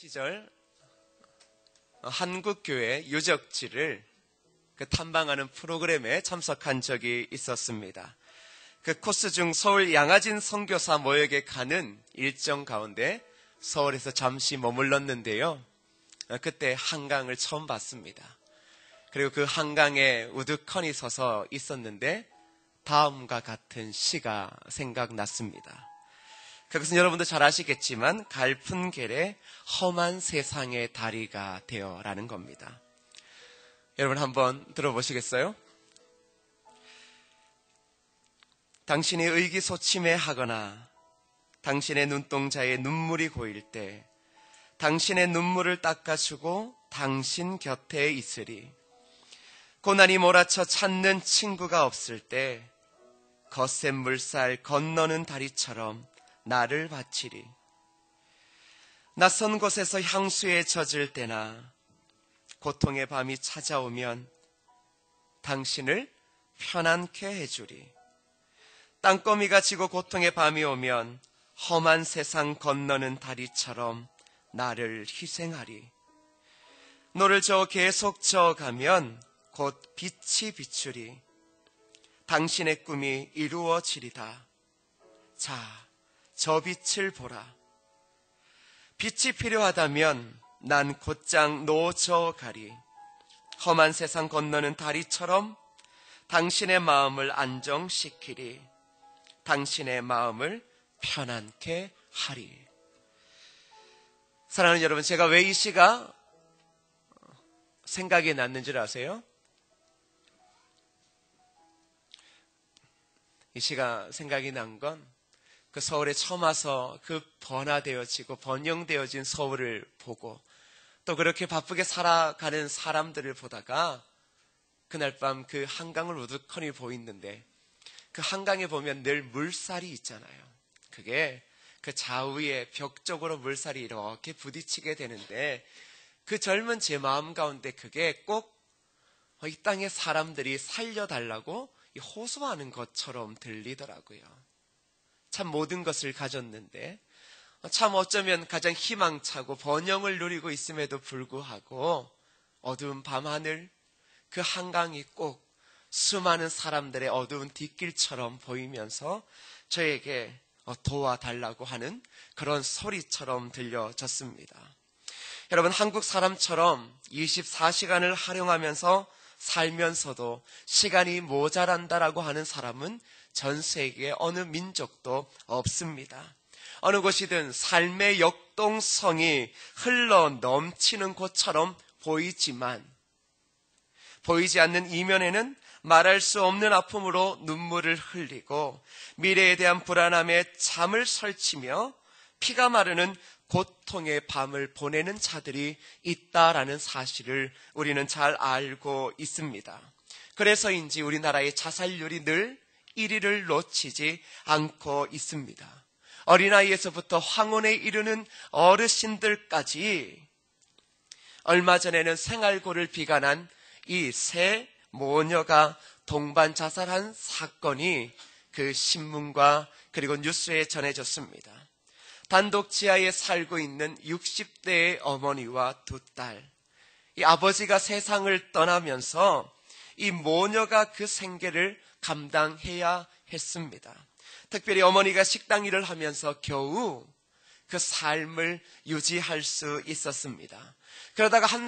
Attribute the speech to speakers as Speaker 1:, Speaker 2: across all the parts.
Speaker 1: 시절 한국교회 유적지를 탐방하는 프로그램에 참석한 적이 있었습니다. 그 코스 중 서울 양화진 선교사 모역에 가는 일정 가운데 서울에서 잠시 머물렀는데요. 그때 한강을 처음 봤습니다. 그리고 그 한강에 우두커니 서서 있었는데 다음과 같은 시가 생각났습니다. 그것은 여러분도 잘 아시겠지만 갈푼겔의 험한 세상의 다리가 되어라는 겁니다. 여러분 한번 들어보시겠어요? 당신이 의기소침해하거나 당신의 눈동자에 눈물이 고일 때 당신의 눈물을 닦아주고 당신 곁에 있으리. 고난이 몰아쳐 찾는 친구가 없을 때 거센 물살 건너는 다리처럼 나를 바치리. 낯선 곳에서 향수에 젖을 때나 고통의 밤이 찾아오면 당신을 편안케 해주리. 땅거미가 지고 고통의 밤이 오면 험한 세상 건너는 다리처럼 나를 희생하리. 너를 계속 저어가면 곧 빛이 비추리. 당신의 꿈이 이루어지리다. 자, 저 빛을 보라. 빛이 필요하다면 난 곧장 놓쳐 가리. 험한 세상 건너는 다리처럼 당신의 마음을 안정시키리. 당신의 마음을 편안케 하리. 사랑하는 여러분, 제가 왜 이 시가 생각이 났는지 아세요? 이 시가 생각이 난 건 그 서울에 처음 와서 그 번화되어지고 번영되어진 서울을 보고 또 그렇게 바쁘게 살아가는 사람들을 보다가 그날 밤 그 한강을 우두커니 보이는데 그 한강에 보면 늘 물살이 있잖아요. 그게 그 좌우에 벽 쪽으로 물살이 이렇게 부딪히게 되는데 그 젊은 제 마음 가운데 그게 꼭 이 땅의 사람들이 살려달라고 호소하는 것처럼 들리더라고요. 참 모든 것을 가졌는데 참 어쩌면 가장 희망차고 번영을 누리고 있음에도 불구하고 어두운 밤하늘 그 한강이 꼭 수많은 사람들의 어두운 뒷길처럼 보이면서 저에게 도와달라고 하는 그런 소리처럼 들려졌습니다. 여러분, 한국 사람처럼 24시간을 활용하면서 살면서도 시간이 모자란다라고 하는 사람은 전 세계 어느 민족도 없습니다. 어느 곳이든 삶의 역동성이 흘러 넘치는 곳처럼 보이지만 보이지 않는 이면에는 말할 수 없는 아픔으로 눈물을 흘리고 미래에 대한 불안함에 잠을 설치며 피가 마르는 고통의 밤을 보내는 자들이 있다라는 사실을 우리는 잘 알고 있습니다. 그래서인지 우리나라의 자살률이 늘 1위를 놓치지 않고 있습니다. 어린아이에서부터 황혼에 이르는 어르신들까지 얼마 전에는 생활고를 비관한 이 세 모녀가 동반 자살한 사건이 그 신문과 그리고 뉴스에 전해졌습니다. 단독 지하에 살고 있는 60대의 어머니와 두 딸, 이 아버지가 세상을 떠나면서 이 모녀가 그 생계를 감당해야 했습니다. 특별히 어머니가 식당 일을 하면서 겨우 그 삶을 유지할 수 있었습니다. 그러다가 한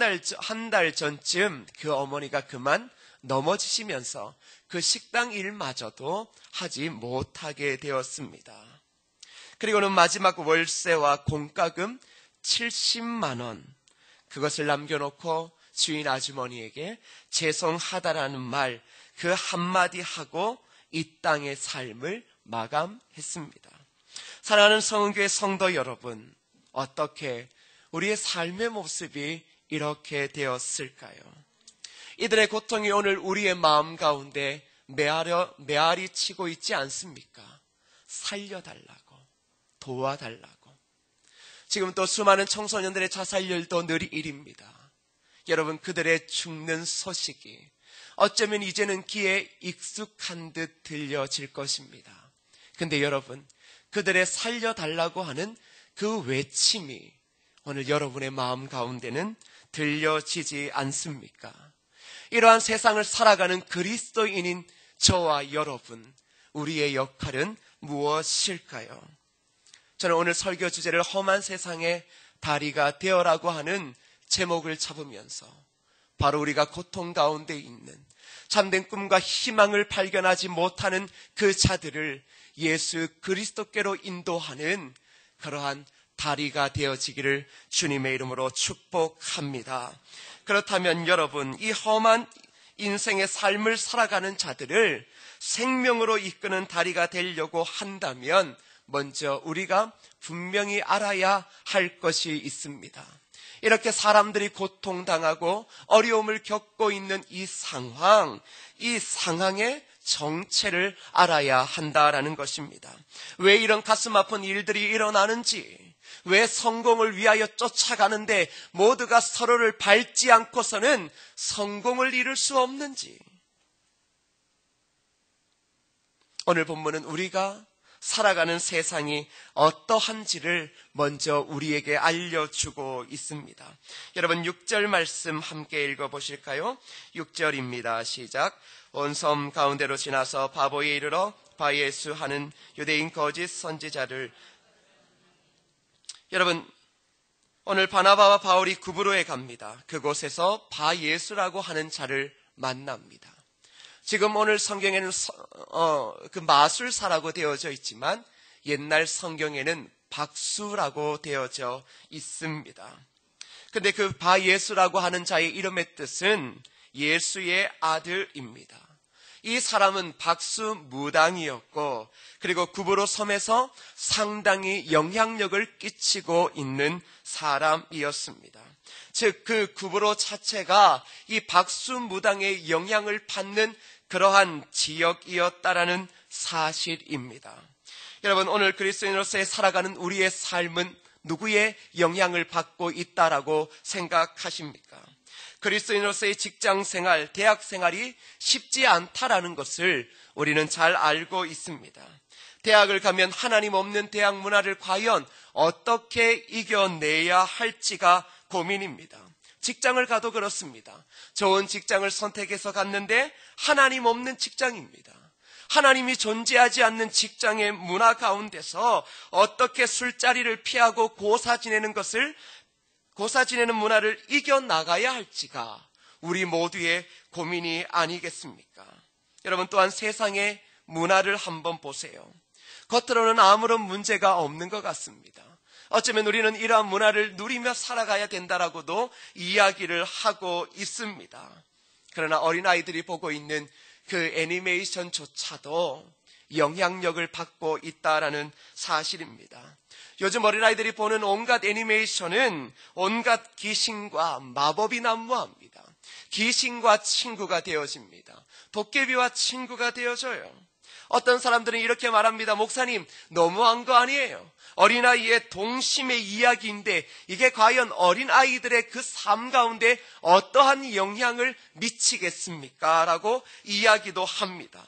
Speaker 1: 달 전쯤 그 어머니가 그만 넘어지시면서 그 식당 일마저도 하지 못하게 되었습니다. 그리고는 마지막 월세와 공과금 70만 원, 그것을 남겨놓고 주인 아주머니에게 죄송하다라는 말 그 한마디 하고 이 땅의 삶을 마감했습니다. 사랑하는 성은교회 성도 여러분, 어떻게 우리의 삶의 모습이 이렇게 되었을까요? 이들의 고통이 오늘 우리의 마음 가운데 메아리 치고 있지 않습니까? 살려달라고, 도와달라고. 지금 또 수많은 청소년들의 자살률도 늘 1위입니다. 여러분, 그들의 죽는 소식이 어쩌면 이제는 귀에 익숙한 듯 들려질 것입니다. 근데 여러분, 그들의 살려달라고 하는 그 외침이 오늘 여러분의 마음 가운데는 들려지지 않습니까? 이러한 세상을 살아가는 그리스도인인 저와 여러분, 우리의 역할은 무엇일까요? 저는 오늘 설교 주제를 험한 세상의 다리가 되어라고 하는 제목을 잡으면서 바로 우리가 고통 가운데 있는 참된 꿈과 희망을 발견하지 못하는 그 자들을 예수 그리스도께로 인도하는 그러한 다리가 되어지기를 주님의 이름으로 축복합니다. 그렇다면 여러분, 이 험한 인생의 삶을 살아가는 자들을 생명으로 이끄는 다리가 되려고 한다면 먼저 우리가 분명히 알아야 할 것이 있습니다. 이렇게 사람들이 고통당하고 어려움을 겪고 있는 이 상황의 정체를 알아야 한다라는 것입니다. 왜 이런 가슴 아픈 일들이 일어나는지, 왜 성공을 위하여 쫓아가는데 모두가 서로를 밟지 않고서는 성공을 이룰 수 없는지, 오늘 본문은 우리가 살아가는 세상이 어떠한지를 먼저 우리에게 알려주고 있습니다. 여러분 6절 말씀 함께 읽어보실까요? 6절입니다. 시작. 온 섬 가운데로 지나서 바보에 이르러 바예수 하는 유대인 거짓 선지자를. 여러분, 오늘 바나바와 바울이 구브로에 갑니다. 그곳에서 바예수라고 하는 자를 만납니다. 지금 오늘 성경에는 그 마술사라고 되어져 있지만 옛날 성경에는 박수라고 되어져 있습니다. 근데 그 바예수라고 하는 자의 이름의 뜻은 예수의 아들입니다. 이 사람은 박수무당이었고, 그리고 구브로 섬에서 상당히 영향력을 끼치고 있는 사람이었습니다. 즉, 그 구브로 자체가 이 박수무당의 영향을 받는 그러한 지역이었다라는 사실입니다. 여러분, 오늘 그리스도인으로서의 살아가는 우리의 삶은 누구의 영향을 받고 있다라고 생각하십니까? 그리스도인으로서의 직장생활, 대학생활이 쉽지 않다라는 것을 우리는 잘 알고 있습니다. 대학을 가면 하나님 없는 대학 문화를 과연 어떻게 이겨내야 할지가 고민입니다. 직장을 가도 그렇습니다. 좋은 직장을 선택해서 갔는데 하나님 없는 직장입니다. 하나님이 존재하지 않는 직장의 문화 가운데서 어떻게 술자리를 피하고 고사 지내는 문화를 이겨나가야 할지가 우리 모두의 고민이 아니겠습니까? 여러분, 또한 세상의 문화를 한번 보세요. 겉으로는 아무런 문제가 없는 것 같습니다. 어쩌면 우리는 이러한 문화를 누리며 살아가야 된다라고도 이야기를 하고 있습니다. 그러나 어린아이들이 보고 있는 그 애니메이션조차도 영향력을 받고 있다라는 사실입니다. 요즘 어린아이들이 보는 온갖 애니메이션은 온갖 귀신과 마법이 난무합니다. 귀신과 친구가 되어집니다. 도깨비와 친구가 되어져요. 어떤 사람들은 이렇게 말합니다. 목사님, 너무한 거 아니에요? 어린아이의 동심의 이야기인데 이게 과연 어린아이들의 그 삶 가운데 어떠한 영향을 미치겠습니까? 라고 이야기도 합니다.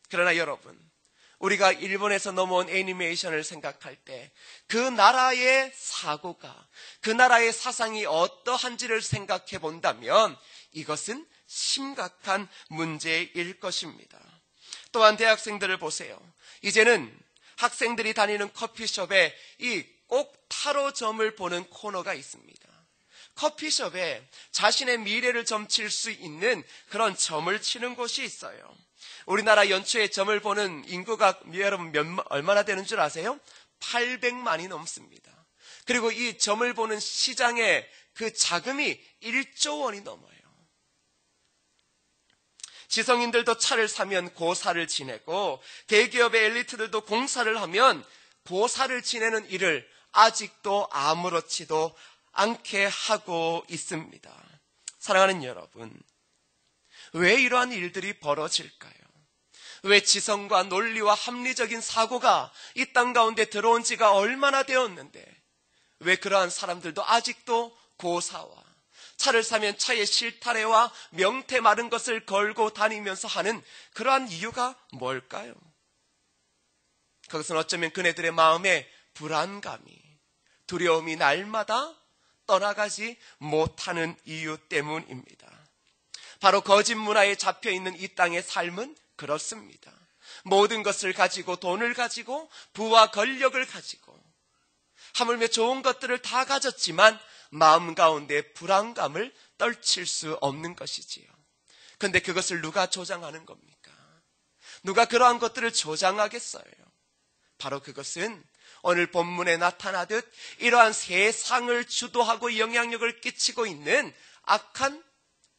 Speaker 1: 그러나 여러분, 우리가 일본에서 넘어온 애니메이션을 생각할 때 그 나라의 사고가, 그 나라의 사상이 어떠한지를 생각해 본다면 이것은 심각한 문제일 것입니다. 또한 대학생들을 보세요. 이제는 학생들이 다니는 커피숍에 이 꼭 타로 점을 보는 코너가 있습니다. 커피숍에 자신의 미래를 점칠 수 있는 그런 점을 치는 곳이 있어요. 우리나라 연초에 점을 보는 인구가 여러분 얼마나 되는 줄 아세요? 800만이 넘습니다. 그리고 이 점을 보는 시장의 그 자금이 1조 원이 넘어요. 지성인들도 차를 사면 고사를 지내고 대기업의 엘리트들도 공사를 하면 고사를 지내는 일을 아직도 아무렇지도 않게 하고 있습니다. 사랑하는 여러분, 왜 이러한 일들이 벌어질까요? 왜 지성과 논리와 합리적인 사고가 이 땅 가운데 들어온 지가 얼마나 되었는데 왜 그러한 사람들도 아직도 고사와 차를 사면 차의 실타래와 명태 마른 것을 걸고 다니면서 하는 그러한 이유가 뭘까요? 그것은 어쩌면 그네들의 마음에 불안감이, 두려움이 날마다 떠나가지 못하는 이유 때문입니다. 바로 거짓 문화에 잡혀있는 이 땅의 삶은 그렇습니다. 모든 것을 가지고, 돈을 가지고, 부와 권력을 가지고, 하물며 좋은 것들을 다 가졌지만 마음 가운데 불안감을 떨칠 수 없는 것이지요. 그런데 그것을 누가 조장하는 겁니까? 누가 그러한 것들을 조장하겠어요? 바로 그것은 오늘 본문에 나타나듯 이러한 세상을 주도하고 영향력을 끼치고 있는 악한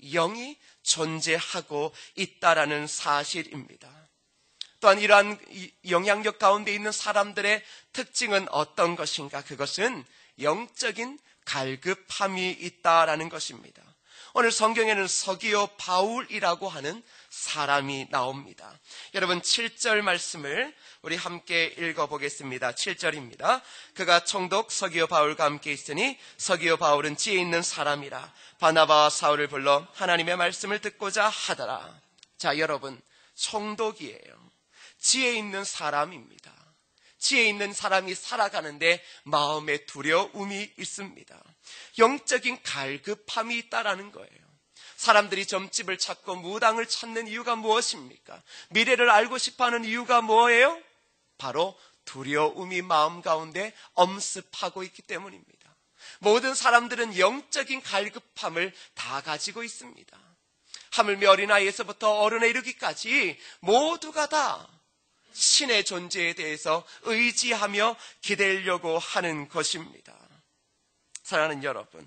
Speaker 1: 영이 존재하고 있다라는 사실입니다. 또한 이러한 영향력 가운데 있는 사람들의 특징은 어떤 것인가? 그것은 영적인 갈급함이 있다라는 것입니다. 오늘 성경에는 서기오 바울이라고 하는 사람이 나옵니다. 여러분 7절 말씀을 우리 함께 읽어보겠습니다. 7절입니다. 그가 총독 서기오 바울과 함께 있으니 서기오 바울은 지혜 있는 사람이라 바나바와 사울을 불러 하나님의 말씀을 듣고자 하더라. 자, 여러분, 총독이에요. 지혜 있는 사람입니다. 지혜 있는 사람이 살아가는데 마음에 두려움이 있습니다. 영적인 갈급함이 있다라는 거예요. 사람들이 점집을 찾고 무당을 찾는 이유가 무엇입니까? 미래를 알고 싶어하는 이유가 뭐예요? 바로 두려움이 마음 가운데 엄습하고 있기 때문입니다. 모든 사람들은 영적인 갈급함을 다 가지고 있습니다. 하물며 어린아이에서부터 어른에 이르기까지 모두가 다 신의 존재에 대해서 의지하며 기대려고 하는 것입니다. 사랑하는 여러분,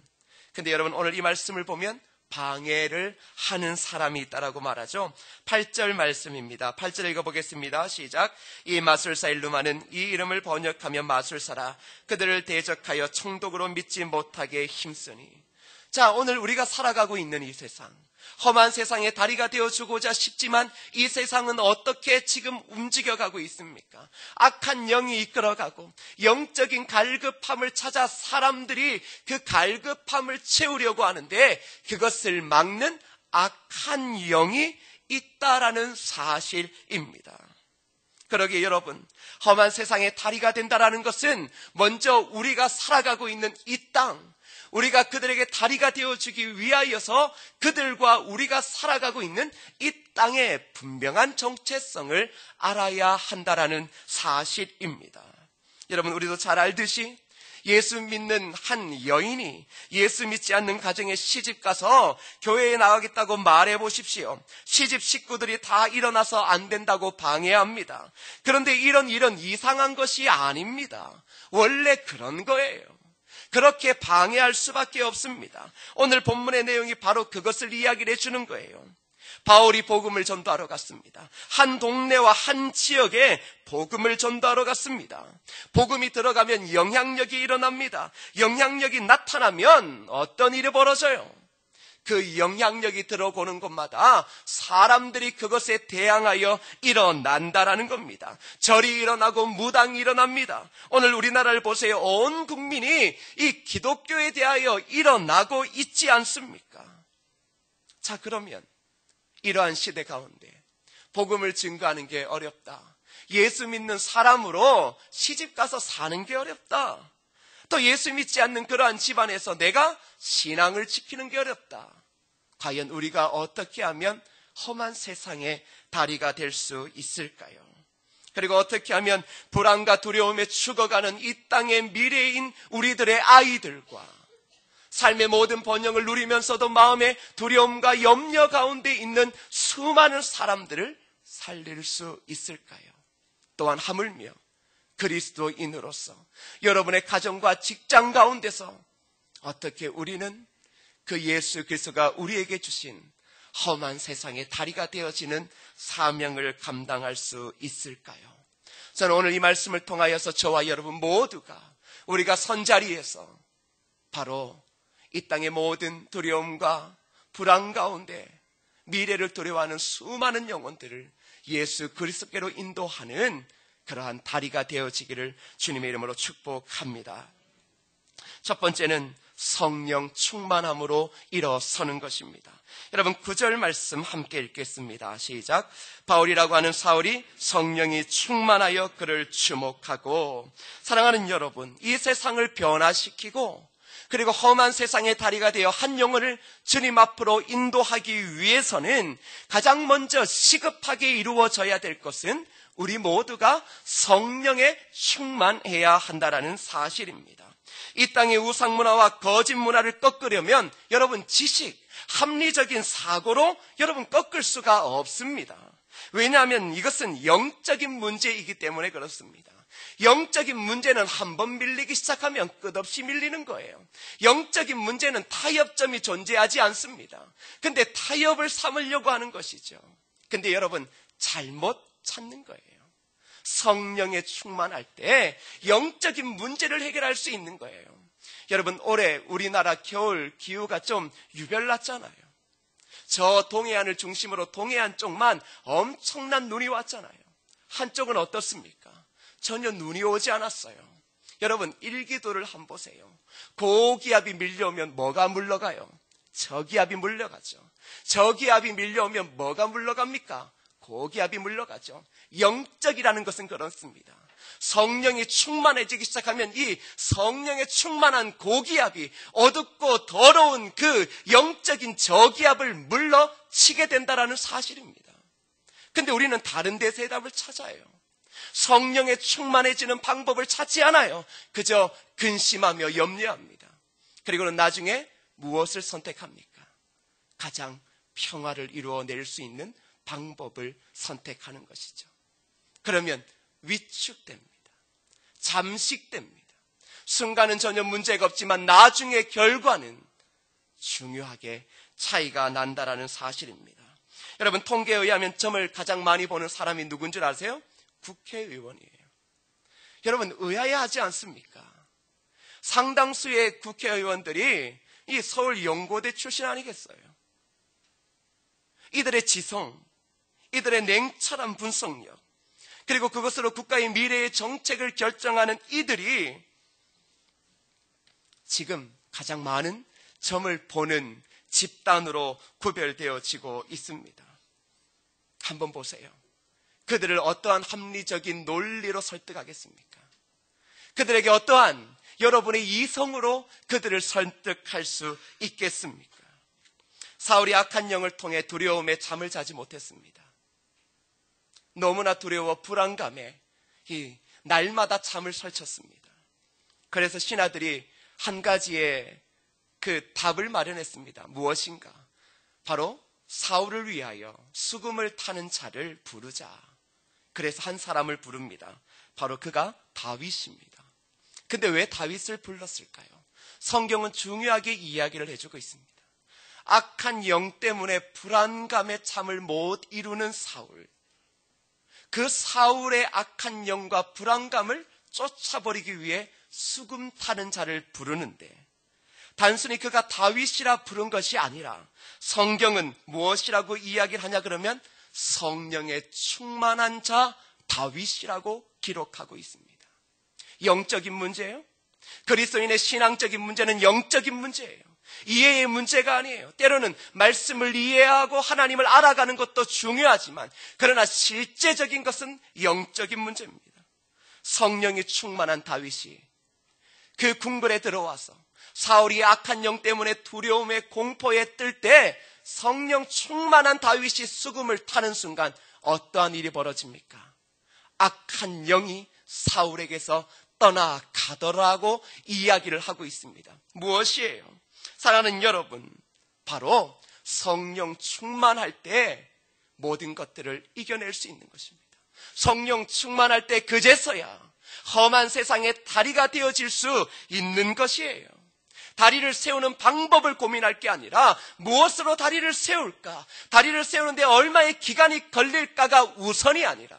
Speaker 1: 근데 여러분 오늘 이 말씀을 보면 방해를 하는 사람이 있다라고 말하죠. 8절 말씀입니다. 8절 읽어보겠습니다. 시작. 이 마술사 일루마는 이 이름을 번역하며 마술사라. 그들을 대적하여 총독으로 믿지 못하게 힘쓰니. 자, 오늘 우리가 살아가고 있는 이 세상, 험한 세상의 다리가 되어주고자 싶지만 이 세상은 어떻게 지금 움직여가고 있습니까? 악한 영이 이끌어가고 영적인 갈급함을 찾아 사람들이 그 갈급함을 채우려고 하는데 그것을 막는 악한 영이 있다라는 사실입니다. 그러기에 여러분, 험한 세상의 다리가 된다라는 것은 먼저 우리가 살아가고 있는 이 땅, 우리가 그들에게 다리가 되어주기 위하여서 그들과 우리가 살아가고 있는 이 땅의 분명한 정체성을 알아야 한다라는 사실입니다. 여러분, 우리도 잘 알듯이 예수 믿는 한 여인이 예수 믿지 않는 가정에 시집가서 교회에 나가겠다고 말해보십시오. 시집 식구들이 다 일어나서 안 된다고 방해합니다. 그런데 이런 일은 이상한 것이 아닙니다. 원래 그런 거예요. 그렇게 방해할 수밖에 없습니다. 오늘 본문의 내용이 바로 그것을 이야기를 해주는 거예요. 바울이 복음을 전도하러 갔습니다. 한 동네와 한 지역에 복음을 전도하러 갔습니다. 복음이 들어가면 영향력이 일어납니다. 영향력이 나타나면 어떤 일이 벌어져요? 그 영향력이 들어오는 곳마다 사람들이 그것에 대항하여 일어난다라는 겁니다. 절이 일어나고 무당이 일어납니다. 오늘 우리나라를 보세요. 온 국민이 이 기독교에 대하여 일어나고 있지 않습니까? 자, 그러면 이러한 시대 가운데 복음을 증거하는 게 어렵다. 예수 믿는 사람으로 시집가서 사는 게 어렵다. 또 예수 믿지 않는 그러한 집안에서 내가 신앙을 지키는 게 어렵다. 과연 우리가 어떻게 하면 험한 세상의 다리가 될 수 있을까요? 그리고 어떻게 하면 불안과 두려움에 죽어가는 이 땅의 미래인 우리들의 아이들과 삶의 모든 번영을 누리면서도 마음의 두려움과 염려 가운데 있는 수많은 사람들을 살릴 수 있을까요? 또한 하물며 그리스도인으로서 여러분의 가정과 직장 가운데서 어떻게 우리는 그 예수 그리스도가 우리에게 주신 험한 세상의 다리가 되어지는 사명을 감당할 수 있을까요? 저는 오늘 이 말씀을 통하여서 저와 여러분 모두가 우리가 선자리에서 바로 이 땅의 모든 두려움과 불안 가운데 미래를 두려워하는 수많은 영혼들을 예수 그리스도께로 인도하는 그러한 다리가 되어지기를 주님의 이름으로 축복합니다. 첫 번째는 성령 충만함으로 일어서는 것입니다. 여러분 9절 말씀 함께 읽겠습니다. 시작. 바울이라고 하는 사울이 성령이 충만하여 그를 주목하고. 사랑하는 여러분, 이 세상을 변화시키고 그리고 험한 세상의 다리가 되어 한 영혼을 주님 앞으로 인도하기 위해서는 가장 먼저 시급하게 이루어져야 될 것은 우리 모두가 성령에 충만해야 한다라는 사실입니다. 이 땅의 우상문화와 거짓문화를 꺾으려면 여러분 지식, 합리적인 사고로 여러분 꺾을 수가 없습니다. 왜냐하면 이것은 영적인 문제이기 때문에 그렇습니다. 영적인 문제는 한번 밀리기 시작하면 끝없이 밀리는 거예요. 영적인 문제는 타협점이 존재하지 않습니다. 근데 타협을 삼으려고 하는 것이죠. 근데 여러분 잘못 찾는 거예요. 성령에 충만할 때 영적인 문제를 해결할 수 있는 거예요. 여러분 올해 우리나라 겨울 기후가 좀 유별났잖아요. 저 동해안을 중심으로 동해안 쪽만 엄청난 눈이 왔잖아요. 한쪽은 어떻습니까? 전혀 눈이 오지 않았어요. 여러분 일기도를 한번 보세요. 고기압이 밀려오면 뭐가 물러가요? 저기압이 물러가죠. 저기압이 밀려오면 뭐가 물러갑니까? 고기압이 물러가죠. 영적이라는 것은 그렇습니다. 성령이 충만해지기 시작하면 이 성령에 충만한 고기압이 어둡고 더러운 그 영적인 저기압을 물러치게 된다는 사실입니다. 근데 우리는 다른 데서 해답을 찾아요. 성령에 충만해지는 방법을 찾지 않아요. 그저 근심하며 염려합니다. 그리고는 나중에 무엇을 선택합니까? 가장 평화를 이루어낼 수 있는 방법을 선택하는 것이죠. 그러면 위축됩니다. 잠식됩니다. 순간은 전혀 문제가 없지만 나중에 결과는 중요하게 차이가 난다라는 사실입니다. 여러분 통계에 의하면 점을 가장 많이 보는 사람이 누군 줄 아세요? 국회의원이에요. 여러분 의아해하지 않습니까? 상당수의 국회의원들이 이 서울 연고대 출신 아니겠어요? 이들의 지성, 이들의 냉철한 분석력, 그리고 그것으로 국가의 미래의 정책을 결정하는 이들이 지금 가장 많은 점을 보는 집단으로 구별되어지고 있습니다. 한번 보세요. 그들을 어떠한 합리적인 논리로 설득하겠습니까? 그들에게 어떠한 여러분의 이성으로 그들을 설득할 수 있겠습니까? 사울이 악한 영을 통해 두려움에 잠을 자지 못했습니다. 너무나 두려워 불안감에 날마다 잠을 설쳤습니다. 그래서 신하들이 한 가지의 그 답을 마련했습니다. 무엇인가? 바로 사울을 위하여 수금을 타는 자를 부르자. 그래서 한 사람을 부릅니다. 바로 그가 다윗입니다. 근데 왜 다윗을 불렀을까요? 성경은 중요하게 이야기를 해주고 있습니다. 악한 영 때문에 불안감에 잠을 못 이루는 사울, 그 사울의 악한 영과 불안감을 쫓아버리기 위해 수금 타는 자를 부르는데 단순히 그가 다윗이라 부른 것이 아니라 성경은 무엇이라고 이야기를 하냐 그러면 성령에 충만한 자 다윗이라고 기록하고 있습니다. 영적인 문제예요. 그리스도인의 신앙적인 문제는 영적인 문제예요. 이해의 문제가 아니에요. 때로는 말씀을 이해하고 하나님을 알아가는 것도 중요하지만 그러나 실제적인 것은 영적인 문제입니다. 성령이 충만한 다윗이 그 궁궐에 들어와서 사울이 악한 영 때문에 두려움에 공포에 뜰 때 성령 충만한 다윗이 수금을 타는 순간 어떠한 일이 벌어집니까? 악한 영이 사울에게서 떠나가더라고 이야기를 하고 있습니다. 무엇이에요? 사랑하는 여러분, 바로 성령 충만할 때 모든 것들을 이겨낼 수 있는 것입니다. 성령 충만할 때 그제서야 험한 세상의 다리가 되어질 수 있는 것이에요. 다리를 세우는 방법을 고민할 게 아니라 무엇으로 다리를 세울까? 다리를 세우는데 얼마의 기간이 걸릴까가 우선이 아니라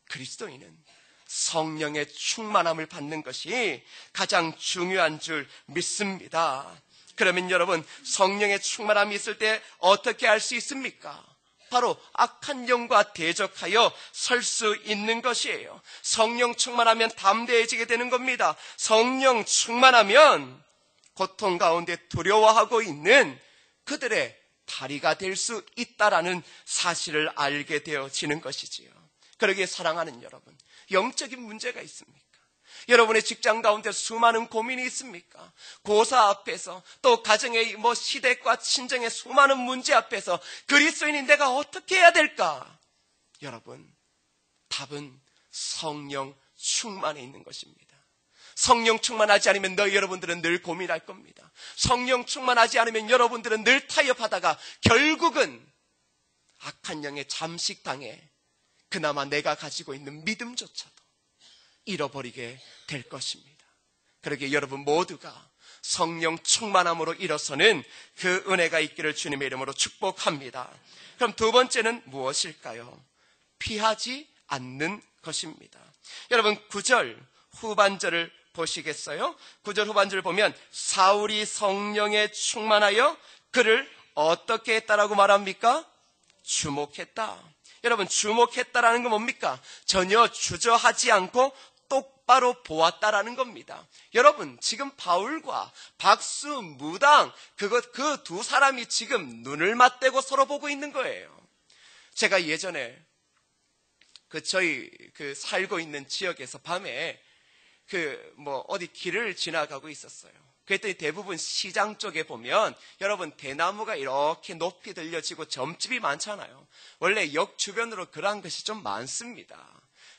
Speaker 1: 그리스도인은 성령의 충만함을 받는 것이 가장 중요한 줄 믿습니다. 그러면 여러분 성령의 충만함이 있을 때 어떻게 할 수 있습니까? 바로 악한 영과 대적하여 설 수 있는 것이에요. 성령 충만하면 담대해지게 되는 겁니다. 성령 충만하면 고통 가운데 두려워하고 있는 그들의 다리가 될 수 있다라는 사실을 알게 되어지는 것이지요. 그러기에 사랑하는 여러분, 영적인 문제가 있습니까? 여러분의 직장 가운데 수많은 고민이 있습니까? 고사 앞에서, 또 가정의 시댁과 친정의 수많은 문제 앞에서 그리스도인인 내가 어떻게 해야 될까? 여러분, 답은 성령 충만에 있는 것입니다. 성령 충만하지 않으면 여러분들은 늘 고민할 겁니다. 성령 충만하지 않으면 여러분들은 늘 타협하다가 결국은 악한 영에 잠식당해 그나마 내가 가지고 있는 믿음조차도 잃어버리게 될 것입니다. 그러기에 여러분 모두가 성령 충만함으로 일어서는 그 은혜가 있기를 주님의 이름으로 축복합니다. 그럼 두 번째는 무엇일까요? 피하지 않는 것입니다. 여러분 9절 후반절을 보시겠어요? 9절 후반절을 보면 사울이 성령에 충만하여 그를 어떻게 했다라고 말합니까? 주목했다. 여러분 주목했다라는 건 뭡니까? 전혀 주저하지 않고 똑바로 보았다라는 겁니다. 여러분 지금 바울과 박수, 무당 그 두 사람이 지금 눈을 맞대고 서로 보고 있는 거예요. 제가 예전에 저희 살고 있는 지역에서 밤에 어디 길을 지나가고 있었어요. 그랬더니 대부분 시장 쪽에 보면 여러분 대나무가 이렇게 높이 들려지고 점집이 많잖아요. 원래 역 주변으로 그러한 것이 좀 많습니다.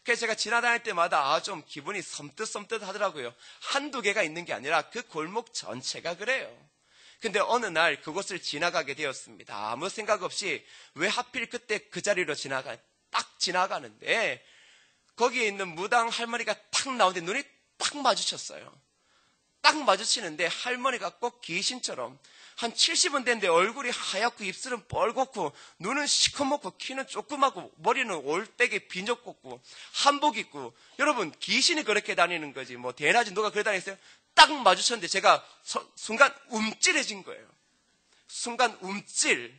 Speaker 1: 그래서 제가 지나다닐 때마다 좀 기분이 섬뜩섬뜩 하더라고요. 한두 개가 있는 게 아니라 그 골목 전체가 그래요. 근데 어느 날 그곳을 지나가게 되었습니다. 아무 생각 없이 왜 하필 그때 그 자리로 딱 지나가는데 거기에 있는 무당 할머니가 탁 나오는데 눈이 딱 마주쳤어요. 딱 마주치는데 할머니가 꼭 귀신처럼 한 70은 됐는데 얼굴이 하얗고 입술은 뻘겋고 눈은 시커멓고 키는 조그맣고 머리는 올백에 비녀 꽂고 한복 입고 여러분 귀신이 그렇게 다니는 거지 대낮에 누가 그래 다녔어요? 딱 마주쳤는데 제가 순간 움찔해진 거예요. 순간 움찔.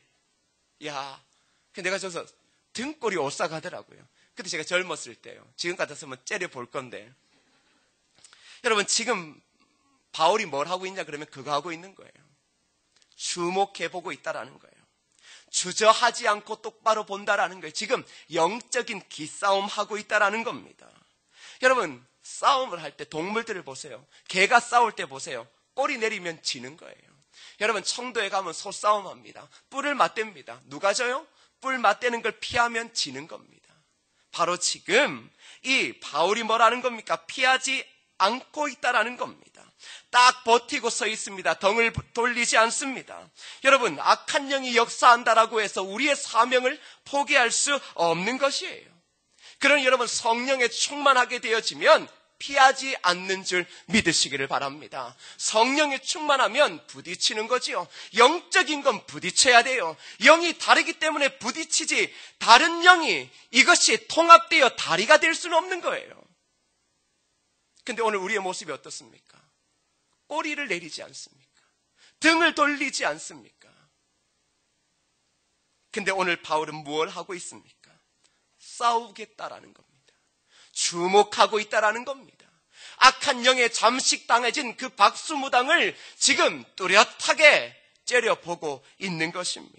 Speaker 1: 야, 내가 저서 등골이 오싹하더라고요. 그때 제가 젊었을 때요. 지금 같았으면 째려볼 건데. 여러분 지금 바울이 뭘 하고 있냐 그러면 그거 하고 있는 거예요. 주목해보고 있다라는 거예요. 주저하지 않고 똑바로 본다라는 거예요. 지금 영적인 기싸움 하고 있다라는 겁니다. 여러분 싸움을 할 때 동물들을 보세요. 개가 싸울 때 보세요. 꼬리 내리면 지는 거예요. 여러분 청도에 가면 소싸움 합니다. 뿔을 맞댑니다. 누가 져요? 뿔 맞대는 걸 피하면 지는 겁니다. 바로 지금 이 바울이 뭐라는 겁니까? 피하지 않고 있다라는 겁니다. 딱 버티고 서 있습니다. 덩을 돌리지 않습니다. 여러분 악한 영이 역사한다라고 해서 우리의 사명을 포기할 수 없는 것이에요. 그러니 여러분 성령에 충만하게 되어지면 피하지 않는 줄 믿으시기를 바랍니다. 성령에 충만하면 부딪히는 거지요. 영적인 건 부딪혀야 돼요. 영이 다르기 때문에 부딪히지 다른 영이 이것이 통합되어 다리가 될 수는 없는 거예요. 근데 오늘 우리의 모습이 어떻습니까? 꼬리를 내리지 않습니까? 등을 돌리지 않습니까? 근데 오늘 바울은 무엇을 하고 있습니까? 싸우겠다라는 겁니다. 주목하고 있다라는 겁니다. 악한 영에 잠식당해진 그 박수무당을 지금 뚜렷하게 째려보고 있는 것입니다.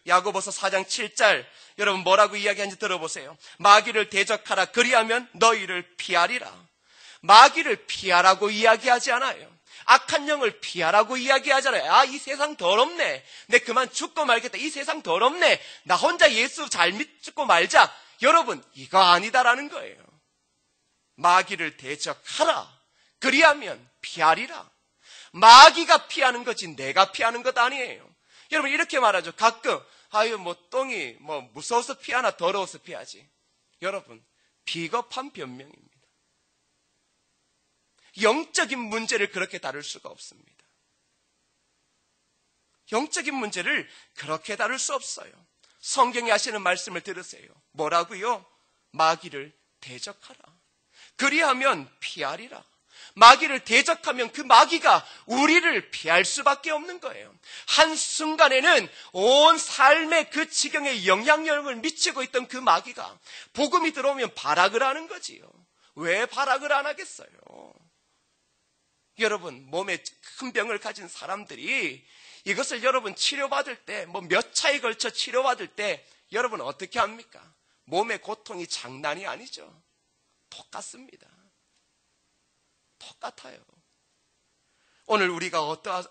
Speaker 1: 야고보서 4장 7절 여러분 뭐라고 이야기하는지 들어보세요. 마귀를 대적하라 그리하면 너희를 피하리라. 마귀를 피하라고 이야기하지 않아요. 악한 영을 피하라고 이야기하잖아요. 이 세상 더럽네. 내 그만 죽고 말겠다. 이 세상 더럽네. 나 혼자 예수 잘 믿고 말자. 여러분 이거 아니다라는 거예요. 마귀를 대적하라. 그리하면 피하리라. 마귀가 피하는 거지 내가 피하는 것 아니에요. 여러분 이렇게 말하죠. 가끔 똥이 무서워서 피하나 더러워서 피하지. 여러분 비겁한 변명입니다. 영적인 문제를 그렇게 다룰 수가 없습니다. 영적인 문제를 그렇게 다룰 수 없어요. 성경이 하시는 말씀을 들으세요. 뭐라고요? 마귀를 대적하라. 그리하면 피하리라. 마귀를 대적하면 그 마귀가 우리를 피할 수밖에 없는 거예요. 한순간에는 온 삶의 그 지경에 영향력을 미치고 있던 그 마귀가 복음이 들어오면 발악을 하는 거지요. 왜 발악을 안 하겠어요? 여러분, 몸에 큰 병을 가진 사람들이 이것을 여러분 치료받을 때, 몇 차에 걸쳐 치료받을 때 여러분 어떻게 합니까? 몸의 고통이 장난이 아니죠. 똑같습니다. 똑같아요. 오늘 우리가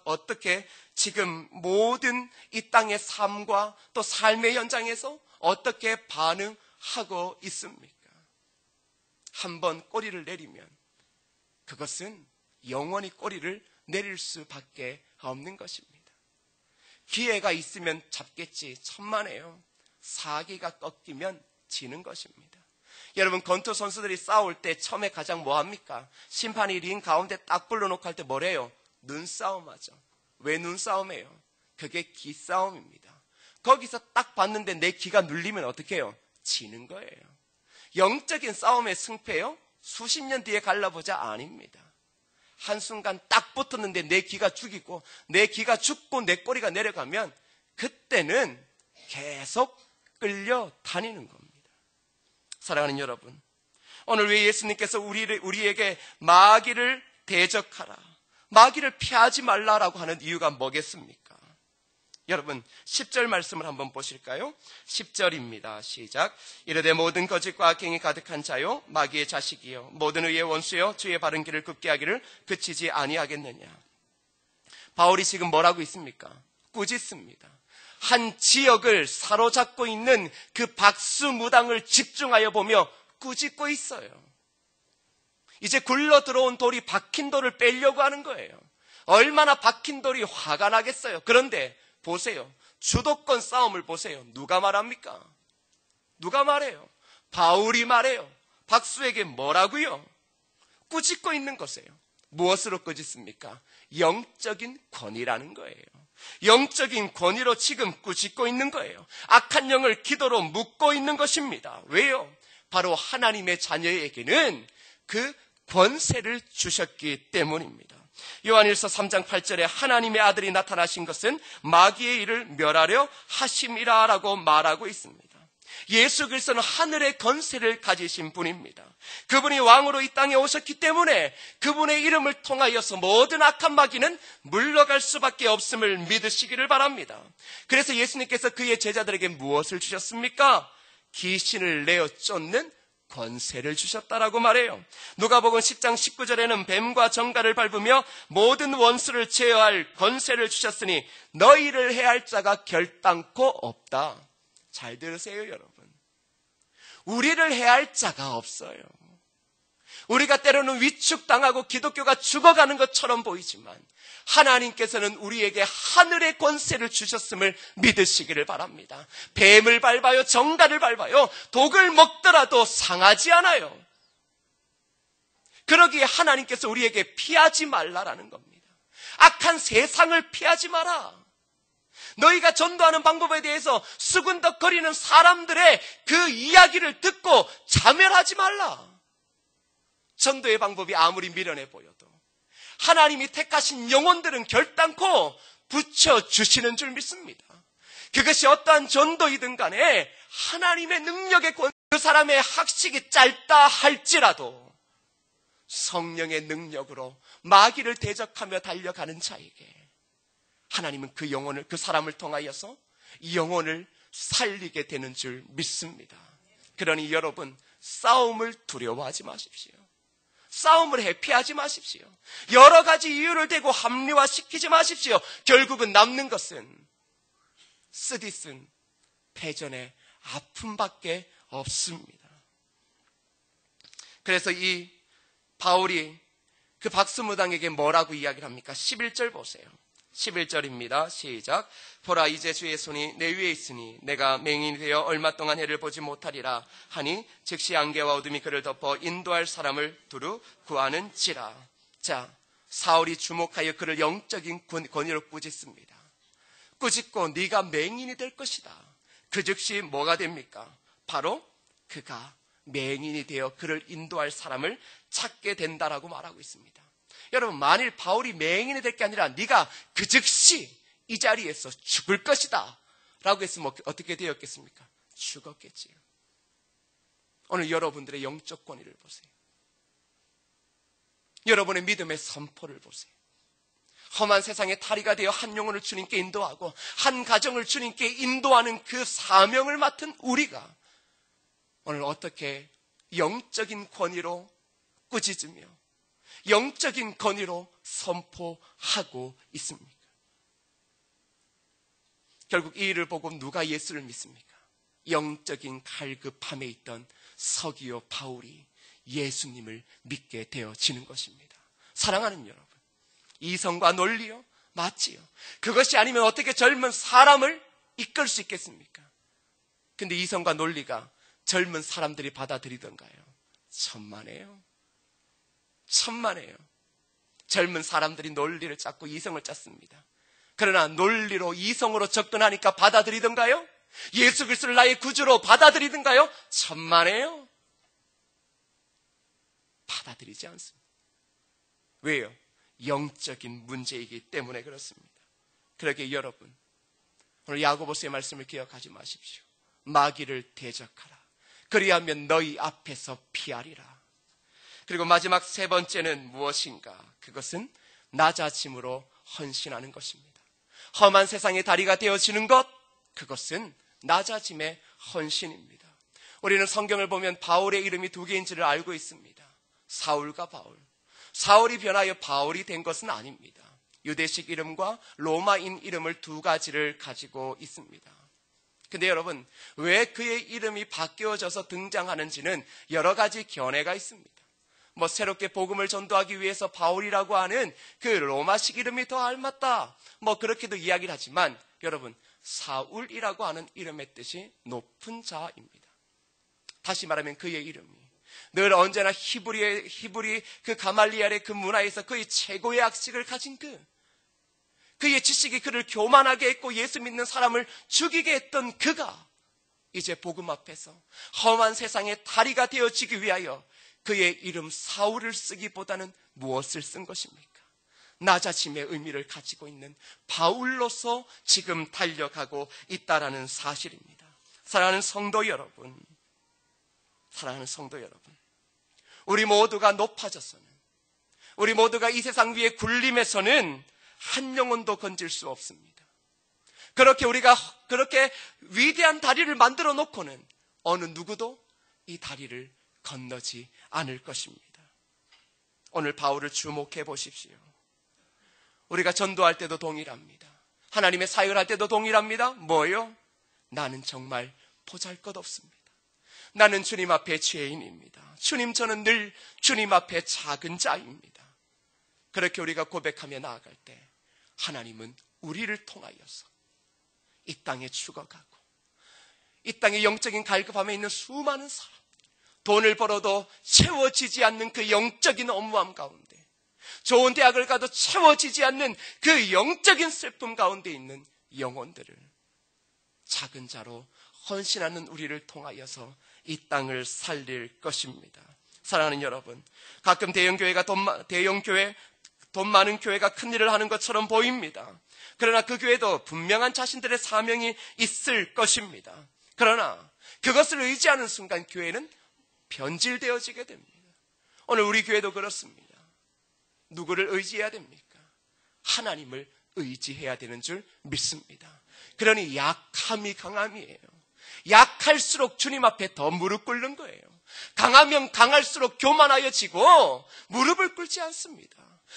Speaker 1: 어떻게 지금 모든 이 땅의 삶과 또 삶의 현장에서 어떻게 반응하고 있습니까? 한번 꼬리를 내리면 그것은 영원히 꼬리를 내릴 수밖에 없는 것입니다. 기회가 있으면 잡겠지, 천만에요. 사기가 꺾이면 지는 것입니다. 여러분, 권투 선수들이 싸울 때 처음에 가장 뭐합니까? 심판이 링 가운데 딱 불러놓고 할 때 뭐래요? 눈싸움 하죠. 왜 눈싸움이에요? 그게 기싸움입니다. 거기서 딱 봤는데 내 기가 눌리면 어떻게 해요? 지는 거예요. 영적인 싸움의 승패요? 수십 년 뒤에 갈라보자 아닙니다. 한순간 딱 붙었는데 내 기가 죽이고 내 기가 죽고 내 꼬리가 내려가면 그때는 계속 끌려다니는 겁니다. 사랑하는 여러분, 오늘 왜 예수님께서 우리에게 마귀를 대적하라, 마귀를 피하지 말라라고 하는 이유가 뭐겠습니까? 여러분, 10절 말씀을 한번 보실까요? 10절입니다. 시작. 이르되 모든 거짓과 악행이 가득한 자요, 마귀의 자식이요, 모든 의의 원수요, 주의 바른 길을 굽게 하기를 그치지 아니하겠느냐. 바울이 지금 뭐라고 있습니까? 꾸짖습니다. 한 지역을 사로잡고 있는 그 박수무당을 집중하여 보며 꾸짖고 있어요. 이제 굴러 들어온 돌이 박힌 돌을 빼려고 하는 거예요. 얼마나 박힌 돌이 화가 나겠어요. 그런데 보세요. 주도권 싸움을 보세요. 누가 말합니까? 누가 말해요? 바울이 말해요. 박수에게 뭐라고요? 꾸짖고 있는 것이에요. 무엇으로 꾸짖습니까? 영적인 권위라는 거예요. 영적인 권위로 지금 꾸짖고 있는 거예요. 악한 영을 기도로 묶고 있는 것입니다. 왜요? 바로 하나님의 자녀에게는 그 권세를 주셨기 때문입니다. 요한일서 3장 8절에 하나님의 아들이 나타나신 것은 마귀의 일을 멸하려 하심이라 라고 말하고 있습니다. 예수 그리스도는 하늘의 권세를 가지신 분입니다. 그분이 왕으로 이 땅에 오셨기 때문에 그분의 이름을 통하여서 모든 악한 마귀는 물러갈 수밖에 없음을 믿으시기를 바랍니다. 그래서 예수님께서 그의 제자들에게 무엇을 주셨습니까? 귀신을 내어 쫓는 권세를 주셨다라고 말해요. 누가복음 10장 19절에는 뱀과 정갈을 밟으며 모든 원수를 제어할 권세를 주셨으니 너희를 해할 자가 결단코 없다. 잘 들으세요, 여러분. 우리를 해할 자가 없어요. 우리가 때로는 위축당하고 기독교가 죽어가는 것처럼 보이지만 하나님께서는 우리에게 하늘의 권세를 주셨음을 믿으시기를 바랍니다. 뱀을 밟아요, 정갈을 밟아요, 독을 먹더라도 상하지 않아요. 그러기에 하나님께서 우리에게 피하지 말라라는 겁니다. 악한 세상을 피하지 마라. 너희가 전도하는 방법에 대해서 수군덕거리는 사람들의 그 이야기를 듣고 자멸하지 말라. 전도의 방법이 아무리 미련해 보여도 하나님이 택하신 영혼들은 결단코 붙여주시는 줄 믿습니다. 그것이 어떠한 전도이든 간에 하나님의 능력의 그 사람의 학식이 짧다 할지라도 성령의 능력으로 마귀를 대적하며 달려가는 자에게 하나님은 그 영혼을, 그 사람을 통하여서 이 영혼을 살리게 되는 줄 믿습니다. 그러니 여러분, 싸움을 두려워하지 마십시오. 싸움을 회피하지 마십시오. 여러 가지 이유를 대고 합리화시키지 마십시오. 결국은 남는 것은 쓰디쓴 패전의 아픔밖에 없습니다. 그래서 이 바울이 그 박수무당에게 뭐라고 이야기를 합니까? 11절 보세요. 11절입니다. 시작. 보라, 이제 주의 손이 내 위에 있으니 내가 맹인이 되어 얼마 동안 해를 보지 못하리라 하니 즉시 안개와 어둠이 그를 덮어 인도할 사람을 두루 구하는지라. 자, 사울이 주목하여 그를 영적인 권위로 꾸짖습니다. 꾸짖고 네가 맹인이 될 것이다. 그 즉시 뭐가 됩니까? 바로 그가 맹인이 되어 그를 인도할 사람을 찾게 된다라고 말하고 있습니다. 여러분, 만일 바울이 맹인이 될 게 아니라 네가 그 즉시 이 자리에서 죽을 것이다 라고 했으면 어떻게 되었겠습니까? 죽었겠지요. 오늘 여러분들의 영적 권위를 보세요. 여러분의 믿음의 선포를 보세요. 험한 세상의 다리가 되어 한 영혼을 주님께 인도하고 한 가정을 주님께 인도하는 그 사명을 맡은 우리가 오늘 어떻게 영적인 권위로 꾸짖으며 영적인 권위로 선포하고 있습니까? 결국 이 일을 보고 누가 예수를 믿습니까? 영적인 갈급함에 있던 서기오 바울이 예수님을 믿게 되어지는 것입니다. 사랑하는 여러분, 이성과 논리요? 맞지요. 그것이 아니면 어떻게 젊은 사람을 이끌 수 있겠습니까? 근데 이성과 논리가 젊은 사람들이 받아들이던가요? 천만에요. 천만에요. 젊은 사람들이 논리를 찾고 이성을 찾습니다. 그러나 논리로 이성으로 접근하니까 받아들이던가요? 예수 그리스도를 나의 구주로 받아들이던가요? 천만에요. 받아들이지 않습니다. 왜요? 영적인 문제이기 때문에 그렇습니다. 그러기에 여러분, 오늘 야고보서의 말씀을 기억하지 마십시오. 마귀를 대적하라. 그리하면 너희 앞에서 피하리라. 그리고 마지막 세 번째는 무엇인가? 그것은 낮아짐으로 헌신하는 것입니다. 험한 세상의 다리가 되어지는 것, 그것은 낮아짐의 헌신입니다. 우리는 성경을 보면 바울의 이름이 두 개인지를 알고 있습니다. 사울과 바울. 사울이 변하여 바울이 된 것은 아닙니다. 유대식 이름과 로마인 이름을 두 가지를 가지고 있습니다. 근데 여러분, 왜 그의 이름이 바뀌어져서 등장하는지는 여러 가지 견해가 있습니다. 새롭게 복음을 전도하기 위해서 바울이라고 하는 그 로마식 이름이 더 알맞다. 그렇게도 이야기를 하지만 여러분, 사울이라고 하는 이름의 뜻이 높은 자입니다. 다시 말하면 그의 이름이 늘 언제나 히브리 그 가말리엘의 그 문화에서 그의 최고의 학식을 가진 그의 지식이 그를 교만하게 했고 예수 믿는 사람을 죽이게 했던 그가 이제 복음 앞에서 험한 세상의 다리가 되어지기 위하여 그의 이름 사울을 쓰기보다는 무엇을 쓴 것입니까? 낮아짐의 의미를 가지고 있는 바울로서 지금 달려가고 있다라는 사실입니다. 사랑하는 성도 여러분, 우리 모두가 높아져서는, 우리 모두가 이 세상 위에 굴림에서는 한 영혼도 건질 수 없습니다. 우리가 그렇게 위대한 다리를 만들어 놓고는 어느 누구도 이 다리를 건너지 않을 것입니다. 오늘 바울을 주목해 보십시오. 우리가 전도할 때도 동일합니다. 하나님의 사역을 할 때도 동일합니다. 뭐요? 나는 정말 보잘것없습니다. 나는 주님 앞에 죄인입니다. 주님, 저는 늘 주님 앞에 작은 자입니다. 그렇게 우리가 고백하며 나아갈 때 하나님은 우리를 통하여서 이 땅에 죽어가고 이 땅에 영적인 갈급함에 있는 수많은 사람, 돈을 벌어도 채워지지 않는 그 영적인 업무함 가운데, 좋은 대학을 가도 채워지지 않는 그 영적인 슬픔 가운데 있는 영혼들을 작은 자로 헌신하는 우리를 통하여서 이 땅을 살릴 것입니다. 사랑하는 여러분, 가끔 대형교회가 돈 많은 교회가 큰일을 하는 것처럼 보입니다. 그러나 그 교회도 분명한 자신들의 사명이 있을 것입니다. 그러나 그것을 의지하는 순간 교회는 변질되어지게 됩니다. 오늘 우리 교회도 그렇습니다. 누구를 의지해야 됩니까? 하나님을 의지해야 되는 줄 믿습니다. 그러니 약함이 강함이에요. 약할수록 주님 앞에 더 무릎 꿇는 거예요. 강하면 강할수록 교만하여지고 무릎을 꿇지 않습니다.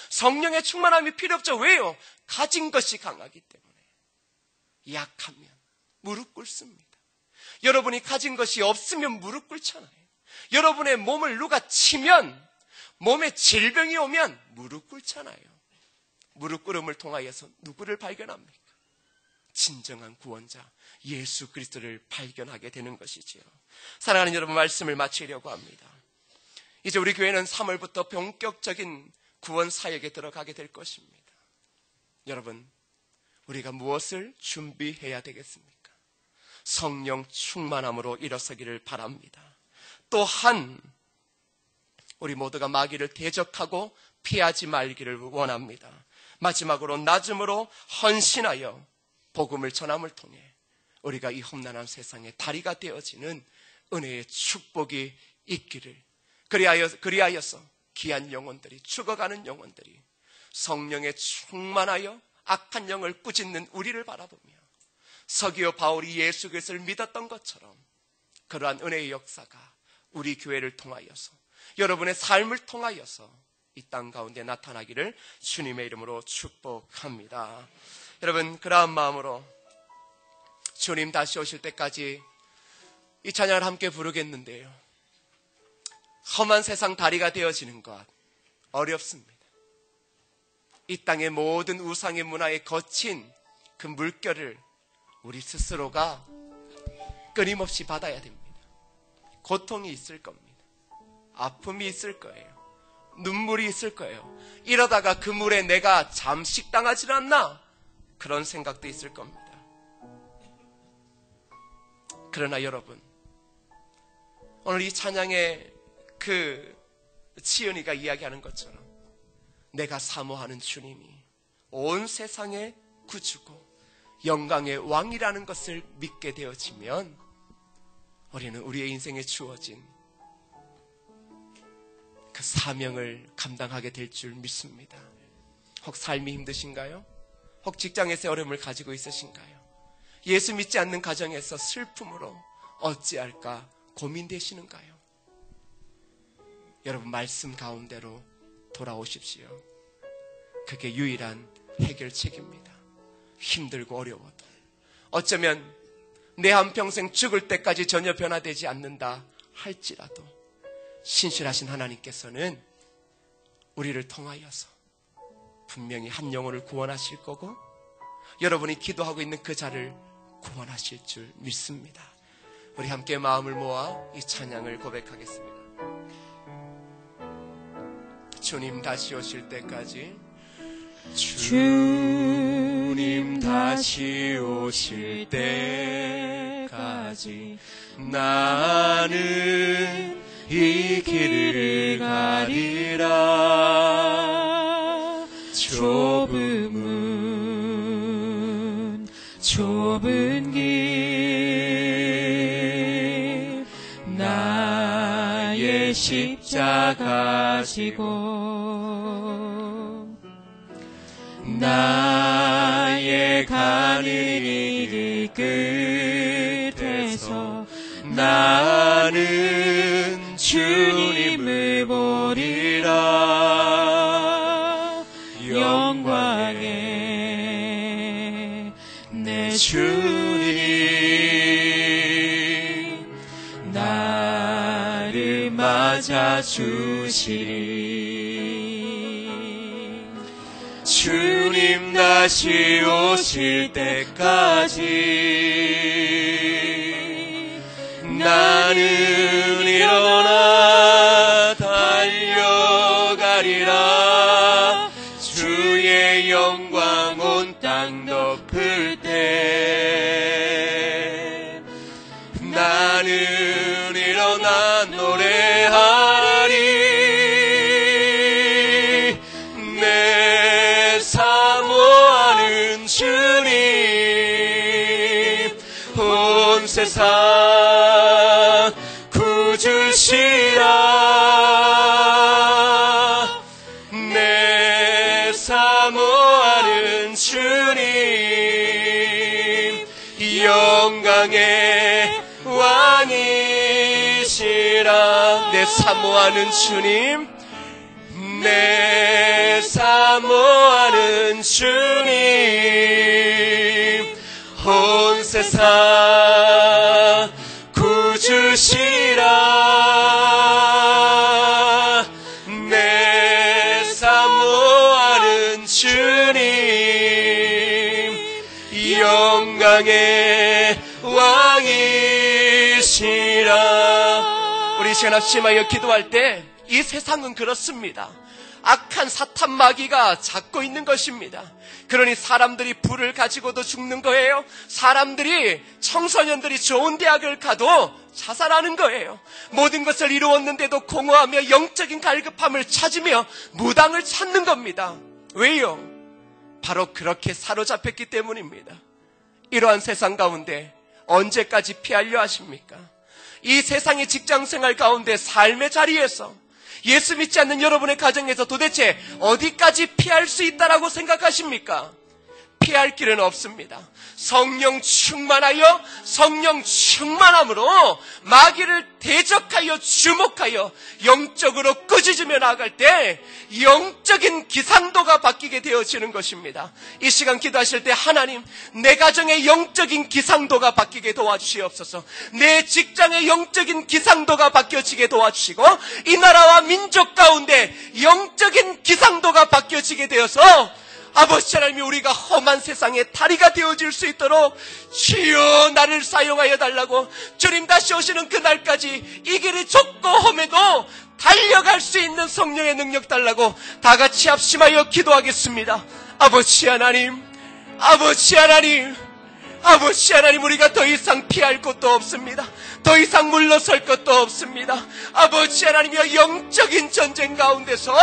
Speaker 1: 성령의 충만함이 필요 없죠. 왜요? 가진 것이 강하기 때문에. 약하면 무릎 꿇습니다. 여러분이 가진 것이 없으면 무릎 꿇잖아요. 여러분의 몸을 누가 치면, 몸에 질병이 오면 무릎 꿇잖아요. 무릎 꿇음을 통하여서 누구를 발견합니까? 진정한 구원자 예수 그리스도를 발견하게 되는 것이지요. 사랑하는 여러분, 말씀을 마치려고 합니다. 이제 우리 교회는 3월부터 본격적인 구원 사역에 들어가게 될 것입니다. 여러분, 우리가 무엇을 준비해야 되겠습니까? 성령 충만함으로 일어서기를 바랍니다. 또한 우리 모두가 마귀를 대적하고 피하지 말기를 원합니다. 마지막으로 낮음으로 헌신하여 복음을 전함을 통해 우리가 이 험난한 세상에 다리가 되어지는 은혜의 축복이 있기를, 그리하여서 귀한 영혼들이, 죽어가는 영혼들이 성령에 충만하여 악한 영을 꾸짖는 우리를 바라보며 서기오 바울이 예수 그리스도를 믿었던 것처럼 그러한 은혜의 역사가 우리 교회를 통하여서, 여러분의 삶을 통하여서 이 땅 가운데 나타나기를 주님의 이름으로 축복합니다. 여러분, 그러한 마음으로 주님 다시 오실 때까지 이 찬양을 함께 부르겠는데요, 험한 세상 다리가 되어지는 것 어렵습니다. 이 땅의 모든 우상의 문화에 거친 그 물결을 우리 스스로가 끊임없이 받아야 됩니다. 고통이 있을 겁니다. 아픔이 있을 거예요. 눈물이 있을 거예요. 이러다가 그 물에 내가 잠식당하지 않나? 그런 생각도 있을 겁니다. 그러나 여러분, 오늘 이 찬양의 그 지은이가 이야기하는 것처럼 내가 사모하는 주님이 온 세상의 구주고 영광의 왕이라는 것을 믿게 되어지면 우리는 우리의 인생에 주어진 그 사명을 감당하게 될 줄 믿습니다. 혹 삶이 힘드신가요? 혹 직장에서의 어려움을 가지고 있으신가요? 예수 믿지 않는 가정에서 슬픔으로 어찌할까 고민되시는가요? 여러분, 말씀 가운데로 돌아오십시오. 그게 유일한 해결책입니다. 힘들고 어려워도, 어쩌면 내 한평생 죽을 때까지 전혀 변화되지 않는다 할지라도 신실하신 하나님께서는 우리를 통하여서 분명히 한 영혼을 구원하실 거고 여러분이 기도하고 있는 그 자를 구원하실 줄 믿습니다. 우리 함께 마음을 모아 이 찬양을 고백하겠습니다. 주님 다시 오실 때까지, 주님 다시 오실 때까지 나는 이 길을 가리라. 좁은 길 나의 십자가 지고 나의 가는 이 길 끝에서 나는 주님을 보리라. 영광의 내 주님 나를 맞아주시리. 주님 다시 오실 때까지 나는 일어나 달려가리라. 주의 영광 온 땅 덮을 때 나는 일어나 노래하리. 내 사모하는 주님 온 세상 구주시라. 내 사모하는 주님 영광의 왕이시라. 내 사모하는 주님, 내 사모하는 주님 온 세상 구주시라. 내 사모하는 주님 영광의 왕이시라. 우리 시간 합심하여 기도할 때 이 세상은 그렇습니다. 악한 사탄 마귀가 잡고 있는 것입니다. 그러니 사람들이 불을 가지고도 죽는 거예요. 사람들이, 청소년들이 좋은 대학을 가도 자살하는 거예요. 모든 것을 이루었는데도 공허하며 영적인 갈급함을 찾으며 무당을 찾는 겁니다. 왜요? 바로 그렇게 사로잡혔기 때문입니다. 이러한 세상 가운데 언제까지 피하려 하십니까? 이 세상의 직장생활 가운데 삶의 자리에서 예수 믿지 않는 여러분의 가정에서 도대체 어디까지 피할 수 있다라고 생각하십니까? 피할 길은 없습니다. 성령 충만하여 성령 충만함으로 마귀를 대적하여 주목하여 영적으로 꾸짖으며 나아갈 때 영적인 기상도가 바뀌게 되어지는 것입니다. 이 시간 기도하실 때 하나님, 내 가정의 영적인 기상도가 바뀌게 도와주시옵소서. 내 직장의 영적인 기상도가 바뀌어지게 도와주시고 이 나라와 민족 가운데 영적인 기상도가 바뀌어지게 되어서 아버지 하나님이 우리가 험한 세상의 다리가 되어질 수 있도록 주여 나를 사용하여 달라고, 주님 다시 오시는 그날까지 이 길이 좁고 험해도 달려갈 수 있는 성령의 능력 달라고 다 같이 합심하여 기도하겠습니다. 아버지 하나님, 아버지 하나님, 아버지 하나님, 우리가 더 이상 피할 것도 없습니다. 더 이상 물러설 것도 없습니다. 아버지 하나님이여, 영적인 전쟁 가운데서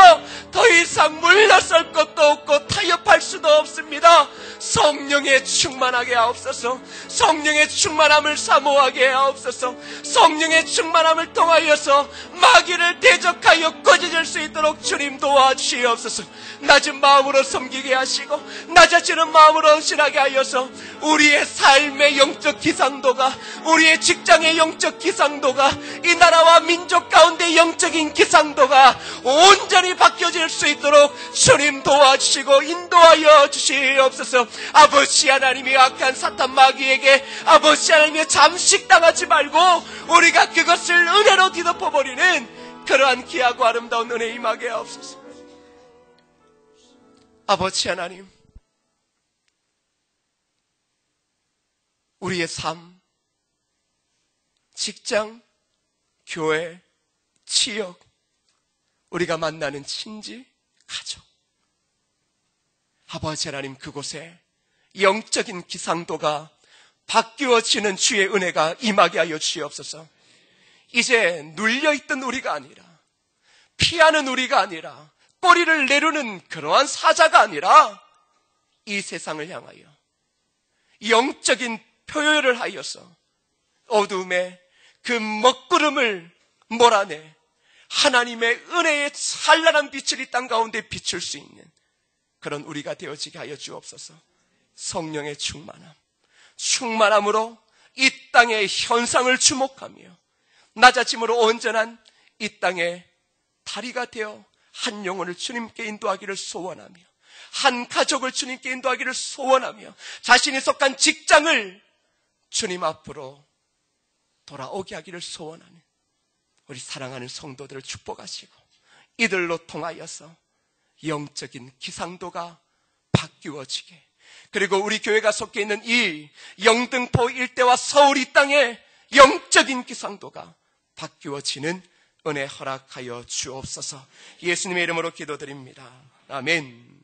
Speaker 1: 더 이상 물러설 것도 없고 타협할 수도 없습니다. 성령의 충만하게 하옵소서. 성령의 충만함을 사모하게 하옵소서. 성령의 충만함을 통하여서 마귀를 대적하여 꺼져질 수 있도록 주님 도와주시옵소서. 낮은 마음으로 섬기게 하시고 낮아지는 마음으로 헌신하게 하여서 우리의 삶의 영적 기상도가, 우리의 직장의 영적 기상도가, 이 나라와 민족 가운데 영적인 기상도가 온전히 바뀌어질 수 있도록 주님 도와주시고 인도하여 주시옵소서. 아버지 하나님이 악한 사탄 마귀에게 아버지 하나님이 잠식당하지 말고 우리가 그것을 은혜로 뒤덮어버리는 그러한 귀하고 아름다운 은혜 임하게 하옵소서. 아버지 하나님, 우리의 삶, 직장, 교회, 지역, 우리가 만나는 친지, 가족, 아버지 하나님, 그곳에 영적인 기상도가 바뀌어지는 주의 은혜가 임하게 하여 주시옵소서. 이제 눌려있던 우리가 아니라, 피하는 우리가 아니라, 꼬리를 내리는 그러한 사자가 아니라 이 세상을 향하여 영적인 표효를 하여서 어둠의 그 먹구름을 몰아내 하나님의 은혜의 찬란한 빛을 이 땅 가운데 비출 수 있는 그런 우리가 되어지게 하여 주옵소서. 성령의 충만함으로 이 땅의 현상을 주목하며 낮아짐으로 온전한 이 땅의 다리가 되어 한 영혼을 주님께 인도하기를 소원하며, 한 가족을 주님께 인도하기를 소원하며, 자신이 속한 직장을 주님 앞으로 돌아오게 하기를 소원하는 우리 사랑하는 성도들을 축복하시고 이들로 통하여서 영적인 기상도가 바뀌어지게, 그리고 우리 교회가 속해 있는 이 영등포 일대와 서울 이 땅의 영적인 기상도가 바뀌어지는 은혜 허락하여 주옵소서. 예수님의 이름으로 기도드립니다. 아멘.